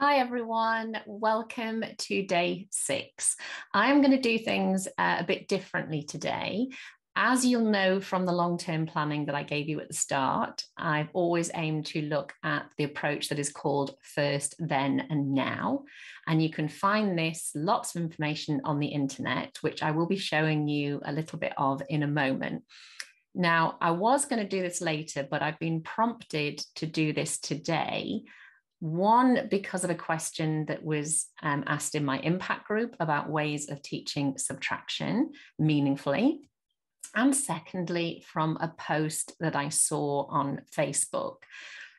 Hi everyone, welcome to day 6. I'm going to do things a bit differently today. As you'll know from the long-term planning that I gave you at the start, I've always aimed to look at the approach that is called first, then, and now. And you can find this, lots of information on the internet, which I will be showing you a little bit of in a moment. Now, I was going to do this later, but I've been prompted to do this today. One, because of a question that was asked in my impact group about ways of teaching subtraction meaningfully. And secondly, from a post that I saw on Facebook.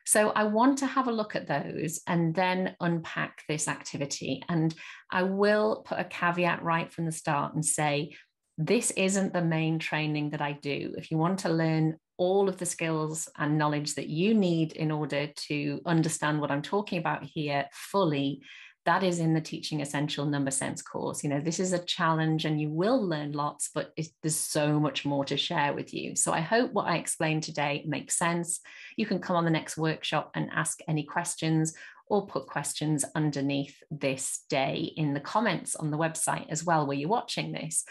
So I want to have a look at those and then unpack this activity. And I will put a caveat right from the start and say, this isn't the main training that I do. If you want to learn all of the skills and knowledge that you need in order to understand what I'm talking about here fully, that is in the Teaching Essential Number Sense course. You know, this is a challenge and you will learn lots, but there's so much more to share with you. So I hope what I explained today makes sense. You can come on the next workshop and ask any questions or put questions underneath this day in the comments on the website as well, where you're watching this.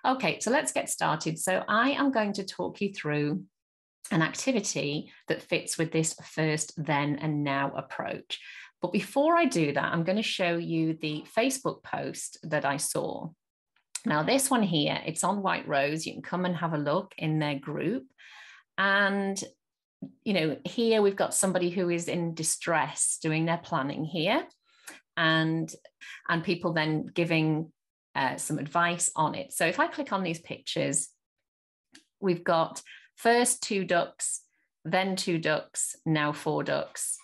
Okay, so let's get started. So I am going to talk you through an activity that fits with this first, then, and now approach. But before I do that, I'm going to show you the Facebook post that I saw. Now, this one here, it's on White Rose. You can come and have a look in their group. And, you know, here we've got somebody who is in distress doing their planning here, and people then giving some advice on it. So if I click on these pictures, we've got first 2 ducks, then 2 ducks, now 4 ducks.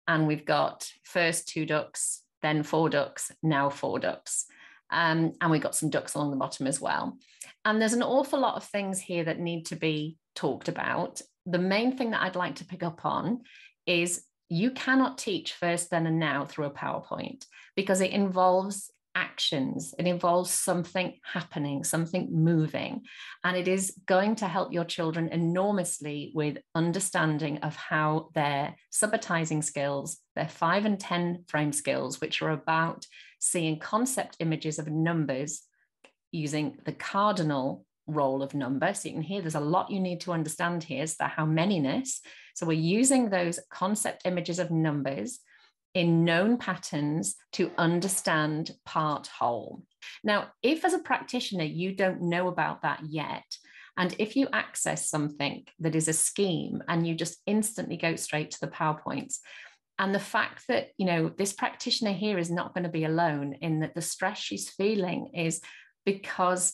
And we've got first 2 ducks, then 4 ducks, now 4 ducks. And we've got some ducks along the bottom as well. And there's an awful lot of things here that need to be talked about. The main thing that I'd like to pick up on is you cannot teach first, then, and now through a PowerPoint because it involves actions. It involves something happening, something moving, and it is going to help your children enormously with understanding of how their subitizing skills, their 5 and 10 frame skills, which are about seeing concept images of numbers using the cardinal role of number. So you can hear there's a lot you need to understand here. Is that how manyness? So we're using those concept images of numbers in known patterns to understand part whole. Now, if as a practitioner, you don't know about that yet, and if you access something that is a scheme and you just instantly go straight to the PowerPoints, and the fact that, you know, this practitioner here is not going to be alone in that the stress she's feeling is because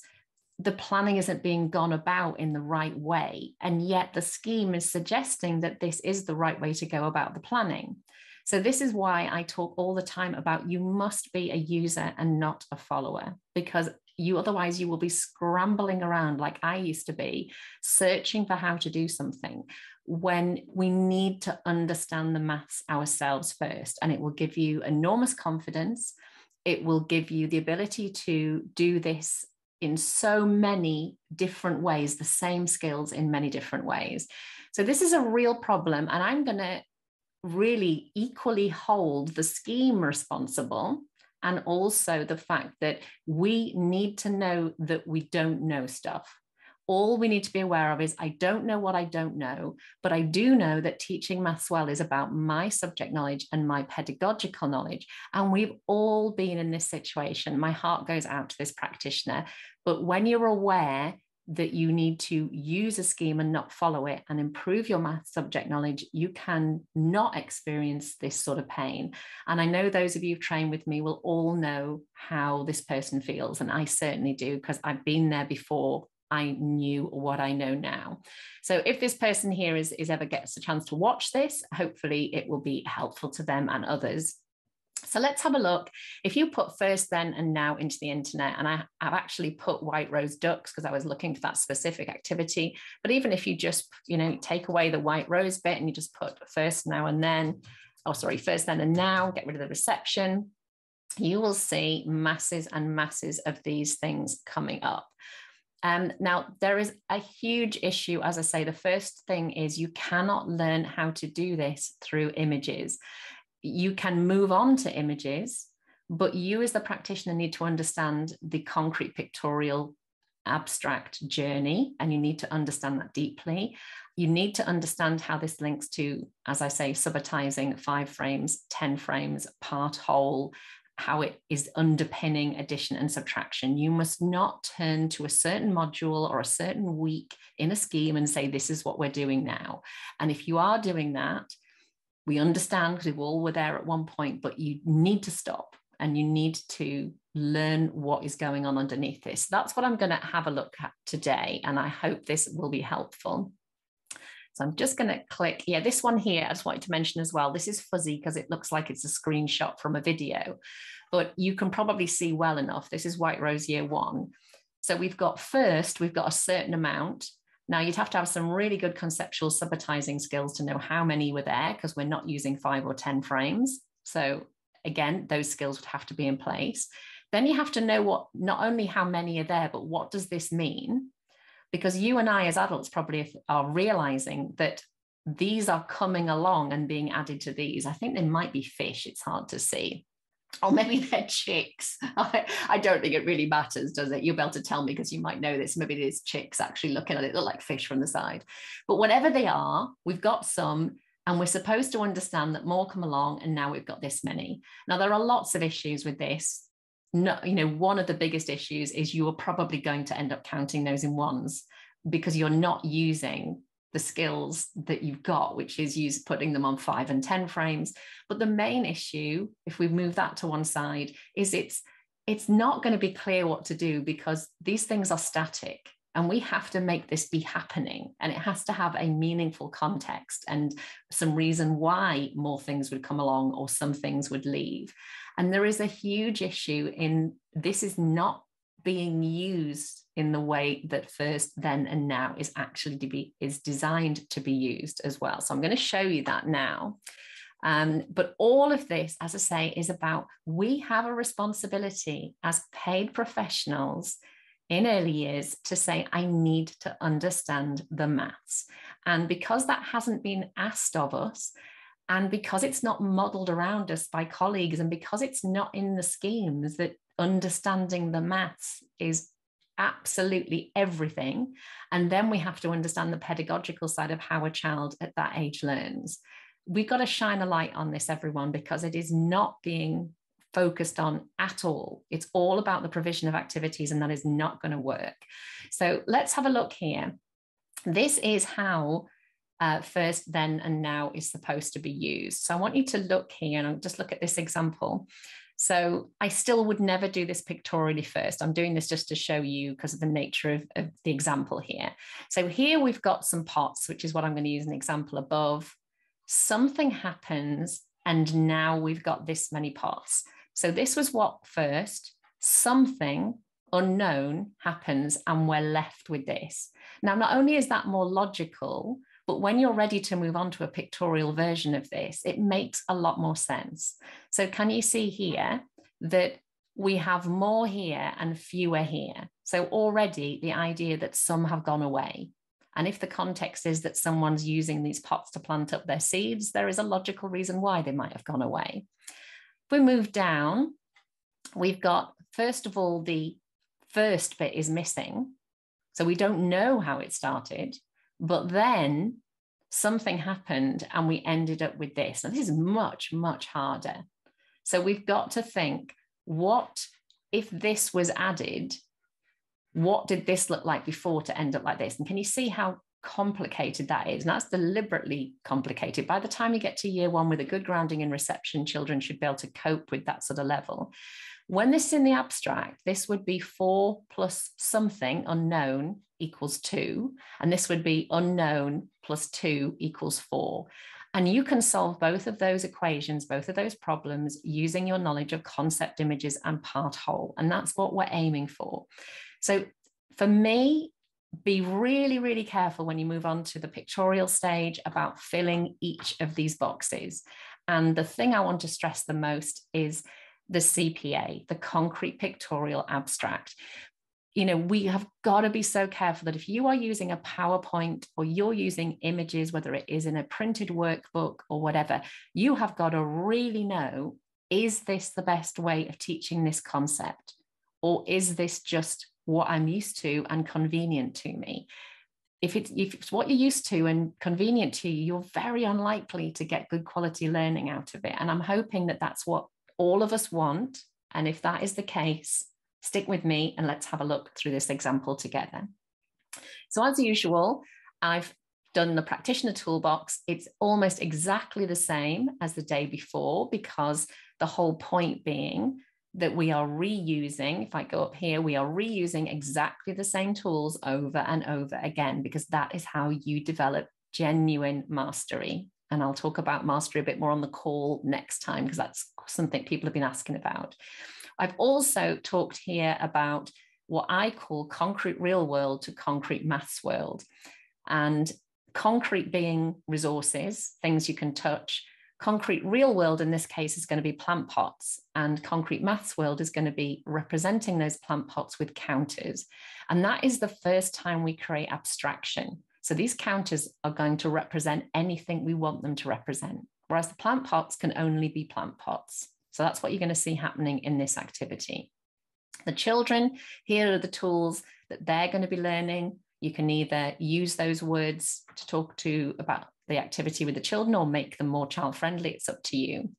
the planning isn't being gone about in the right way. And yet the scheme is suggesting that this is the right way to go about the planning. So this is why I talk all the time about you must be a user and not a follower, because otherwise you will be scrambling around like I used to be, searching for how to do something when we need to understand the maths ourselves first. And it will give you enormous confidence. It will give you the ability to do this in so many different ways, the same skills in many different ways. So this is a real problem. And I'm going to really equally hold the scheme responsible and also the fact that we need to know that we don't know stuff. All we need to be aware of is I don't know what I don't know, but I do know that teaching maths well is about my subject knowledge and my pedagogical knowledge. And we've all been in this situation. My heart goes out to this practitioner. But when you're aware that you need to use a scheme and not follow it and improve your math subject knowledge, you can not experience this sort of pain. And I know those of you who've trained with me will all know how this person feels. And I certainly do, because I've been there before I knew what I know now. So if this person here is ever gets a chance to watch this, hopefully it will be helpful to them and others. So let's have a look. If you put first, then, and now into the internet, and I've actually put White Rose ducks because I was looking for that specific activity. But even if you just, you know, take away the White Rose bit and you just put first, now, and then, first, then, and now, get rid of the reception, you will see masses and masses of these things coming up. Now, there is a huge issue. As I say, the first thing is you cannot learn how to do this through images. you can move on to images, but you as the practitioner need to understand the concrete pictorial abstract journey, and you need to understand that deeply. You need to understand how this links to, as I say, subitizing 5 frames, 10 frames, part whole, how it is underpinning addition and subtraction. You must not turn to a certain module or a certain week in a scheme and say, this is what we're doing now. And if you are doing that, we understand, because we all were there at one point, but you need to stop and you need to learn what is going on underneath this. That's what I'm going to have a look at today, and I hope this will be helpful. So I'm just going to click, yeah, this one here, I just wanted to mention as well, this is fuzzy because it looks like it's a screenshot from a video, but you can probably see well enough. This is White Rose Year 1. So we've got a certain amount. Now you'd have to have some really good conceptual subitizing skills to know how many were there, because we're not using 5 or 10 frames. So again, those skills would have to be in place. Then you have to know what, not only how many are there, but what does this mean? Because you and I as adults probably are realizing that these are coming along and being added to these. I think they might be fish, it's hard to see. Or maybe they're chicks. I don't think it really matters, does it? You'll be able to tell me because you might know this. Maybe it is chicks actually looking at it, look like fish from the side. But whatever they are, we've got some, and we're supposed to understand that more come along, and now we've got this many. Now, there are lots of issues with this. No, you know, one of the biggest issues is you are probably going to end up counting those in ones because you're not using the skills that you've got, which is putting them on 5 and 10 frames. But the main issue, if we move that to one side, is it's not going to be clear what to do, because these things are static and we have to make this be happening, and it has to have a meaningful context and some reason why more things would come along or some things would leave. And there is a huge issue in this is not being used in the way that first, then, and now is actually is designed to be used as well. So I'm going to show you that now. But all of this, as I say, is about, we have a responsibility as paid professionals in early years to say, I need to understand the maths. And because that hasn't been asked of us, and because it's not modeled around us by colleagues, and because it's not in the schemes that understanding the maths is absolutely everything, and then we have to understand the pedagogical side of how a child at that age learns. We've got to shine a light on this, everyone, because it is not being focused on at all. It's all about the provision of activities, and that is not going to work. So let's have a look here. This is how first, then, and now is supposed to be used. So I want you to look here and just look at this example. So I still would never do this pictorially first. I'm doing this just to show you because of the nature of the example here. So here we've got some pots, which is what I'm going to use an example above. Something happens, and now we've got this many pots. So this was what first, something unknown happens, and we're left with this. Now, not only is that more logical, but when you're ready to move on to a pictorial version of this, it makes a lot more sense. So can you see here that we have more here and fewer here? So already the idea that some have gone away. And if the context is that someone's using these pots to plant up their seeds, there is a logical reason why they might have gone away. If we move down, we've got, first of all, the first bit is missing. So we don't know how it started. But then something happened and we ended up with this. And this is much, much harder. So we've got to think, what if this was added? What did this look like before to end up like this? And can you see how complicated that is? And that's deliberately complicated. By the time you get to year 1 with a good grounding in reception, children should be able to cope with that sort of level. When this is in the abstract, this would be 4 plus something unknown equals 2. And this would be unknown plus 2 equals 4. And you can solve both of those equations, both of those problems, using your knowledge of concept images and part whole. And that's what we're aiming for. So for me, be really, really careful when you move on to the pictorial stage about filling each of these boxes. And the thing I want to stress the most is the CPA, the concrete pictorial abstract. we have got to be so careful that if you are using a PowerPoint or you're using images, whether it is in a printed workbook or whatever, you have got to really know, is this the best way of teaching this concept? Or is this just what I'm used to and convenient to me? If it's what you're used to and convenient to you, you're very unlikely to get good quality learning out of it. And I'm hoping that that's what all of us want. And if that is the case, stick with me and let's have a look through this example together. So as usual, I've done the practitioner toolbox. It's almost exactly the same as the day before, because the whole point being that we are reusing, if I go up here, we are reusing exactly the same tools over and over again, because that is how you develop genuine mastery. And I'll talk about mastery a bit more on the call next time, because that's something people have been asking about. I've also talked here about what I call concrete real world to concrete maths world. And concrete being resources, things you can touch. Concrete real world in this case is going to be plant pots, and concrete maths world is going to be representing those plant pots with counters. And that is the first time we create abstraction. So these counters are going to represent anything we want them to represent, whereas the plant pots can only be plant pots. So that's what you're going to see happening in this activity. The children, here are the tools that they're going to be learning. You can either use those words to talk to about the activity with the children or make them more child-friendly. It's up to you.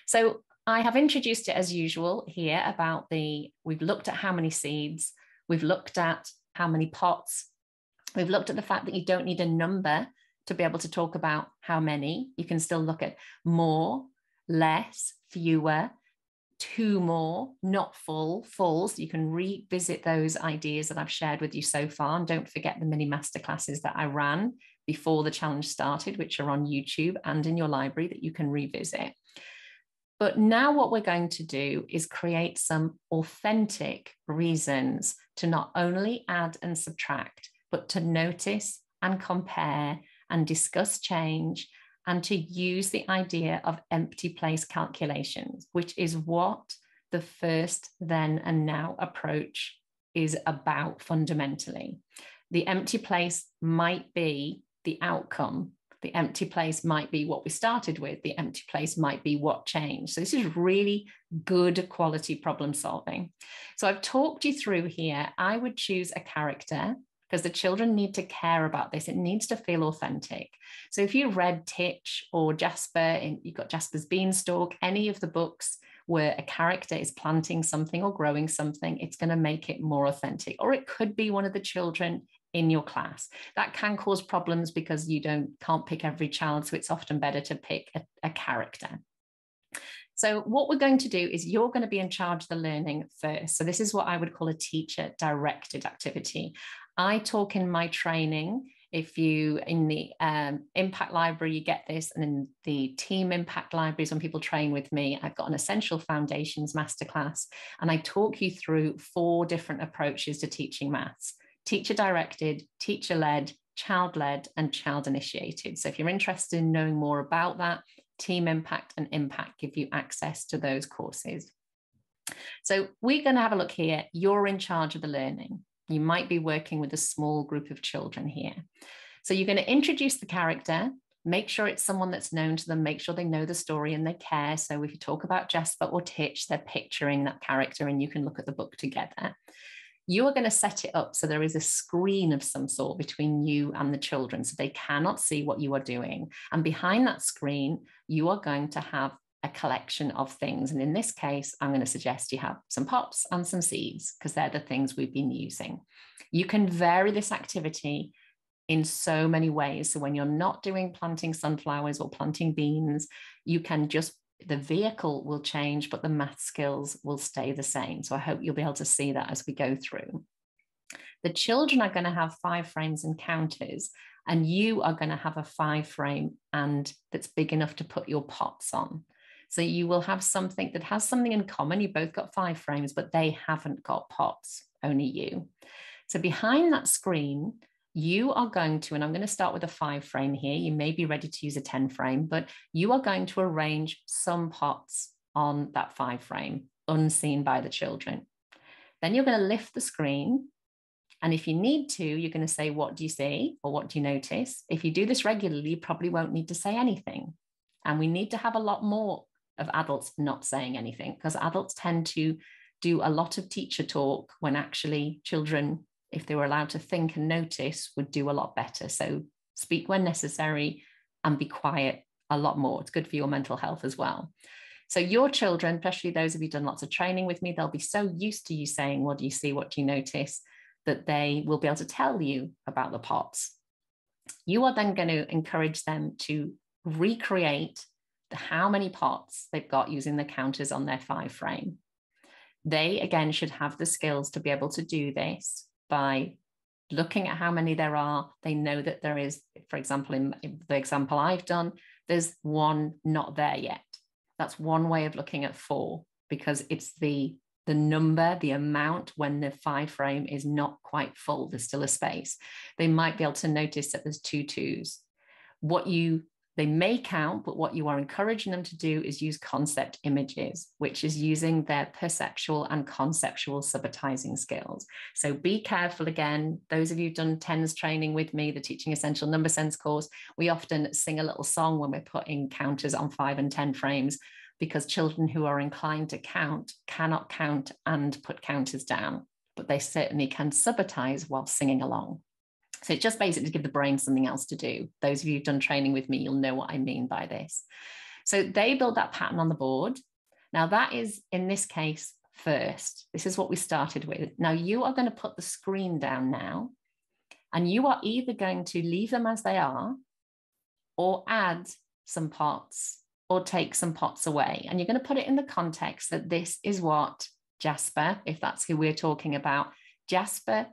So I have introduced it as usual here about we've looked at how many seeds, we've looked at how many pots, we've looked at the fact that you don't need a number to be able to talk about how many. You can still look at more, less, fewer, two more, not full, full. So you can revisit those ideas that I've shared with you so far. And don't forget the mini masterclasses that I ran before the challenge started, which are on YouTube and in your library that you can revisit. But now what we're going to do is create some authentic reasons to not only add and subtract, but to notice and compare and discuss change, and to use the idea of empty place calculations, which is what the first, then, and now approach is about fundamentally. The empty place might be the outcome. The empty place might be what we started with. The empty place might be what changed. So this is really good quality problem solving. So I've talked you through here. I would choose a character, because the children need to care about this. It needs to feel authentic. So if you read Titch or Jasper, and you've got Jasper's Beanstalk, any of the books where a character is planting something or growing something, it's going to make it more authentic. Or it could be one of the children in your class. That can cause problems because you can't pick every child, so it's often better to pick a character. So what we're going to do is you're going to be in charge of the learning first. So this is what I would call a teacher-directed activity. I talk in my training, if you, in the impact library, you get this, and in the team impact libraries, when people train with me, I've got an essential foundations masterclass, and I talk you through 4 different approaches to teaching maths: teacher-directed, teacher-led, child-led, and child-initiated. So if you're interested in knowing more about that, Team Impact and Impact give you access to those courses. So we're going to have a look here. You're in charge of the learning. You might be working with a small group of children here. So you're going to introduce the character, make sure it's someone that's known to them, make sure they know the story and they care. So if you talk about Jasper or Titch, they're picturing that character and you can look at the book together. You are going to set it up so there is a screen of some sort between you and the children, so they cannot see what you are doing. And behind that screen, you are going to have a collection of things. And in this case, I'm going to suggest you have some pots and some seeds, because they're the things we've been using. You can vary this activity in so many ways. So when you're not doing planting sunflowers or planting beans, you can the vehicle will change, but the math skills will stay the same. So I hope you'll be able to see that as we go through. The children are going to have 5 frames and counters, and you are going to have a 5 frame and that's big enough to put your pots on. So you will have something that has something in common. You both got 5 frames, but they haven't got pots, only you. So behind that screen, you are going to, and I'm going to start with a 5 frame here. You may be ready to use a 10 frame, but you are going to arrange some pots on that 5 frame, unseen by the children. Then you're going to lift the screen. And if you need to, you're going to say, what do you see? Or what do you notice? If you do this regularly, you probably won't need to say anything. And we need to have a lot more of adults not saying anything, because adults tend to do a lot of teacher talk when actually children, if they were allowed to think and notice, would do a lot better. So speak when necessary and be quiet a lot more. It's good for your mental health as well. So your children, especially those of you who've done lots of training with me, they'll be so used to you saying, what do you see? What do you notice? That they will be able to tell you about the pots. You are then going to encourage them to recreate how many pots they've got using the counters on their 5 frame. They, again, should have the skills to be able to do this by looking at how many there are. They know that there is, for example, in the example I've done, there's 1 not there yet. That's one way of looking at 4, because it's the number, the amount when the 5 frame is not quite full, there's still a space. They might be able to notice that there's 2 2s. They may count, but what you are encouraging them to do is use concept images, which is using their perceptual and conceptual subitizing skills. So be careful. Again, those of you who've done TENS training with me, the Teaching Essential Number Sense course, we often sing a little song when we're putting counters on 5 and 10 frames, because children who are inclined to count cannot count and put counters down, but they certainly can subitize while singing along. So it's just basically to give the brain something else to do. Those of you who've done training with me, you'll know what I mean by this. So they build that pattern on the board. Now that is, in this case, first. This is what we started with. Now you are going to put the screen down now, and you are either going to leave them as they are or add some pots or take some pots away. And you're going to put it in the context that this is what Jasper, if that's who we're talking about, Jasper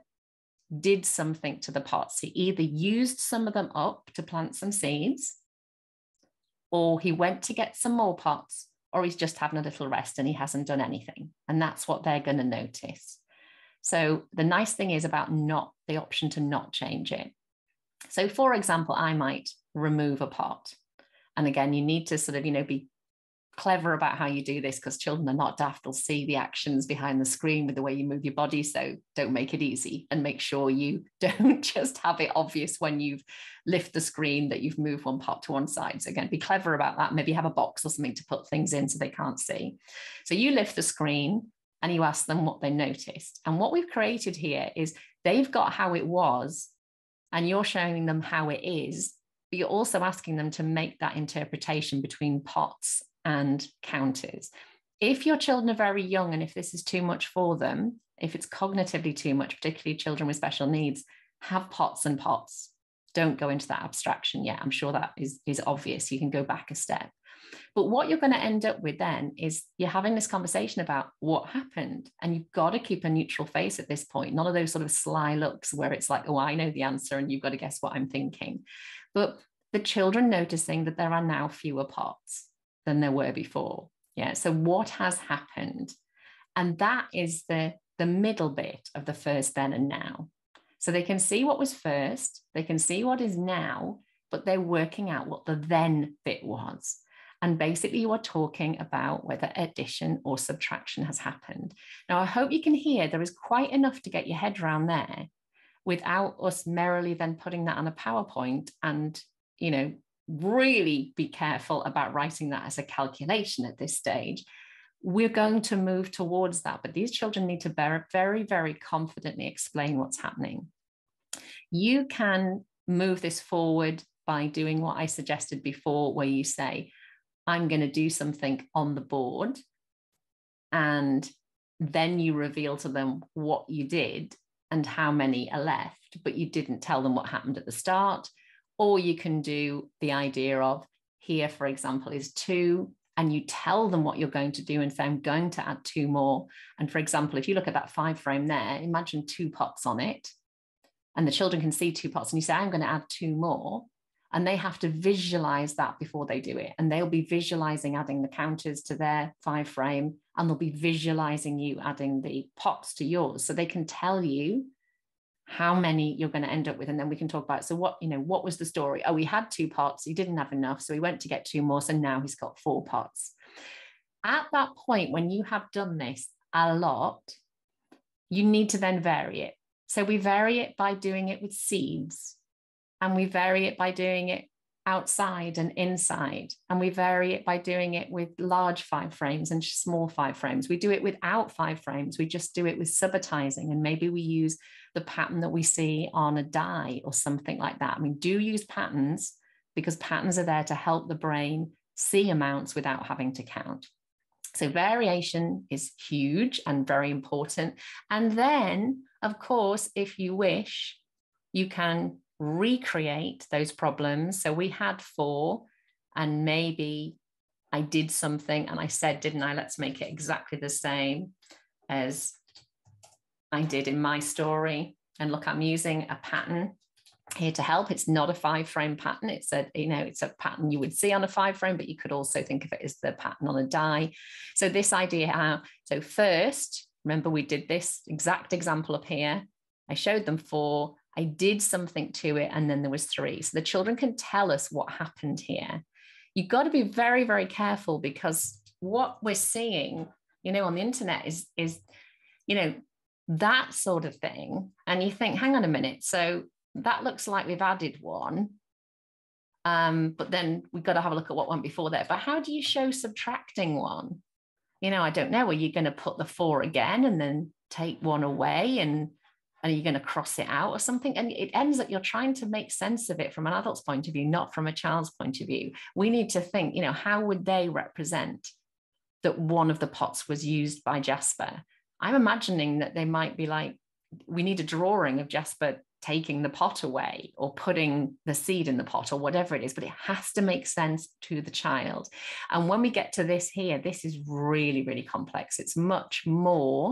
did something to the pots. He either used some of them up to plant some seeds, or he went to get some more pots, or he's just having a little rest and he hasn't done anything. And that's what they're going to notice. So the nice thing is about not the option to not change it. So for example, I might remove a pot. And again, you need to sort of, be clever about how you do this, because children are not daft. They'll see the actions behind the screen with the way you move your body. So don't make it easy, and make sure you don't just have it obvious when you've lift the screen that you've moved one pot to one side. So again, be clever about that. Maybe have a box or something to put things in so they can't see. So you lift the screen and you ask them what they noticed. And what we've created here is they've got how it was, and you're showing them how it is, but you're also asking them to make that interpretation between pots and counters. If your children are very young and if this is too much for them, if it's cognitively too much, particularly children with special needs, have pots and pots. Don't go into that abstraction yet. I'm sure that is obvious. You can go back a step. But what you're going to end up with then is you're having this conversation about what happened, and you've got to keep a neutral face at this point. None of those sort of sly looks where it's like, oh, I know the answer and you've got to guess what I'm thinking. But the children noticing that there are now fewer pots than there were before. Yeah. So what has happened? And that is the middle bit of the first, then, and now. So they can see what was first, they can see what is now, but they're working out what the then bit was. And basically you are talking about whether addition or subtraction has happened. Now, I hope you can hear there is quite enough to get your head around there without us merrily then putting that on a PowerPoint and, really be careful about writing that as a calculation at this stage. We're going to move towards that, but these children need to very, very confidently explain what's happening. You can move this forward by doing what I suggested before, where you say, I'm going to do something on the board, and then you reveal to them what you did and how many are left, but you didn't tell them what happened at the start. Or you can do the idea of, here, for example, is 2, and you tell them what you're going to do and say, I'm going to add 2 more. And for example, if you look at that 5 frame there, imagine 2 pots on it, and the children can see 2 pots, and you say, I'm going to add 2 more. And they have to visualize that before they do it. And they'll be visualizing adding the counters to their 5 frame, and they'll be visualizing you adding the pots to yours. So they can tell you how many you're going to end up with. And then we can talk about, so what was the story? Oh, he had 2 pots. He didn't have enough. So he went to get 2 more. So now he's got 4 pots. At that point, when you have done this a lot, you need to then vary it. So we vary it by doing it with seeds, and we vary it by doing it outside and inside, and we vary it by doing it with large 5 frames and small 5 frames. We do it without 5 frames. We just do it with subitizing, and maybe we use the pattern that we see on a die or something like that. I mean, do use patterns, because patterns are there to help the brain see amounts without having to count. So variation is huge and very important. And then, of course, if you wish, you can recreate those problems. So we had 4, and maybe I did something and I said, didn't I, let's make it exactly the same as I did in my story. And look, I'm using a pattern here to help. It's not a 5 frame pattern. It's a, it's a pattern you would see on a 5 frame, but you could also think of it as the pattern on a die. So this idea, so first, remember we did this exact example up here. I showed them 4, I did something to it, and then there was 3. So the children can tell us what happened here. You've got to be very, very careful, because what we're seeing, on the internet is, that sort of thing. And you think, hang on a minute. So that looks like we've added 1. But then we've got to have a look at what went before there. But how do you show subtracting 1? I don't know. Are you going to put the 4 again and then take 1 away? And are you going to cross it out or something? And it ends up you're trying to make sense of it from an adult's point of view, not from a child's point of view. We need to think, how would they represent that one of the pots was used by Jasper? I'm imagining that they might be like, we need a drawing of Jasper taking the pot away or putting the seed in the pot or whatever it is, but it has to make sense to the child. And when we get to this here, this is really, really complex. It's much more,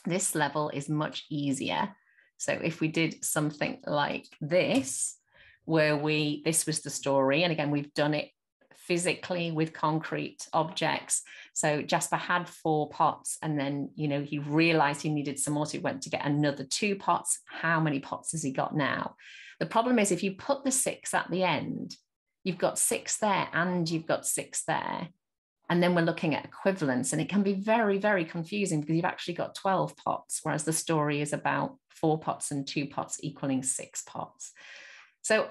this level is much easier. So if we did something like this, where this was the story, and again, we've done it physically with concrete objects. So Jasper had 4 pots, and then, he realized he needed some more, so he went to get another 2 pots. How many pots has he got now? The problem is, if you put the 6 at the end, you've got 6 there and you've got 6 there. And then we're looking at equivalence, and it can be very, very confusing, because you've actually got 12 pots, whereas the story is about 4 pots and 2 pots equaling 6 pots. So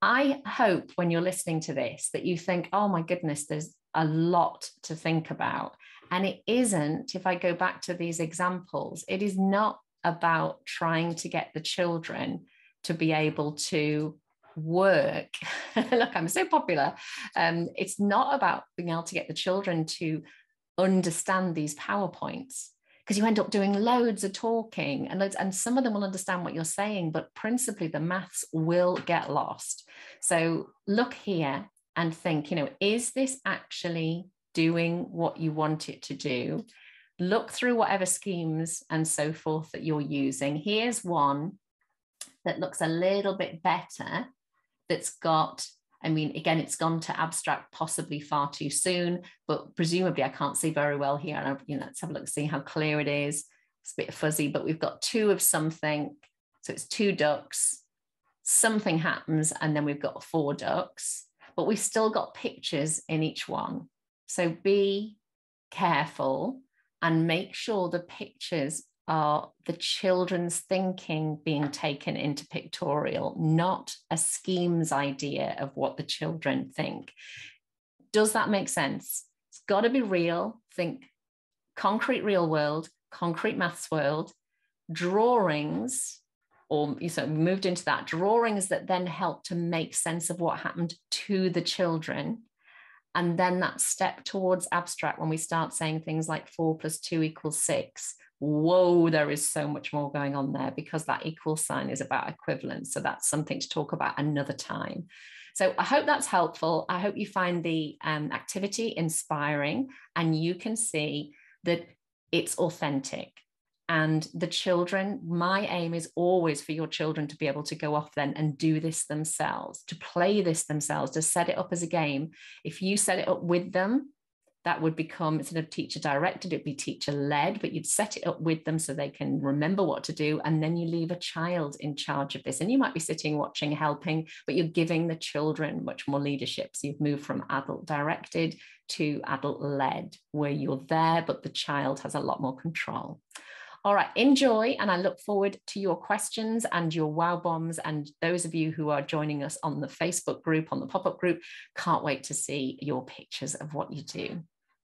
I hope when you're listening to this that you think, oh my goodness, there's a lot to think about. And it isn't, if I go back to these examples, it is not about trying to get the children to be able to work. Look, I'm so popular. It's not about being able to get the children to understand these PowerPoints, because you end up doing loads of talking and some of them will understand what you're saying, but principally the maths will get lost. So look here and think, is this actually doing what you want it to do? Look through whatever schemes and so forth that you're using. Here's one that looks a little bit better, that's got, again, it's gone to abstract possibly far too soon, but presumably I can't see very well here. And let's have a look, see how clear it is. It's a bit fuzzy, but we've got 2 of something. So it's 2 ducks, something happens, and then we've got 4 ducks, but we've still got pictures in each one. So be careful and make sure the pictures are the children's thinking being taken into pictorial, not a schemes idea of what the children think. Does that make sense? It's got to be real. Think concrete real world, concrete maths world, drawings, or moved into that, drawings that then help to make sense of what happened to the children. And then that step towards abstract, when we start saying things like 4 + 2 = 6, whoa, there is so much more going on there, because that equal sign is about equivalence. So that's something to talk about another time. So I hope that's helpful. I hope you find the activity inspiring, and you can see that it's authentic. And the children, my aim is always for your children to be able to go off then and do this themselves, to play this themselves, to set it up as a game. If you set it up with them, that would become, instead of teacher directed, it'd be teacher led, but you'd set it up with them so they can remember what to do. And then you leave a child in charge of this. And you might be sitting, watching, helping, but you're giving the children much more leadership. So you've moved from adult directed to adult led, where you're there, but the child has a lot more control. All right, enjoy. And I look forward to your questions and your wow bombs. And those of you who are joining us on the Facebook group, on the pop-up group, can't wait to see your pictures of what you do.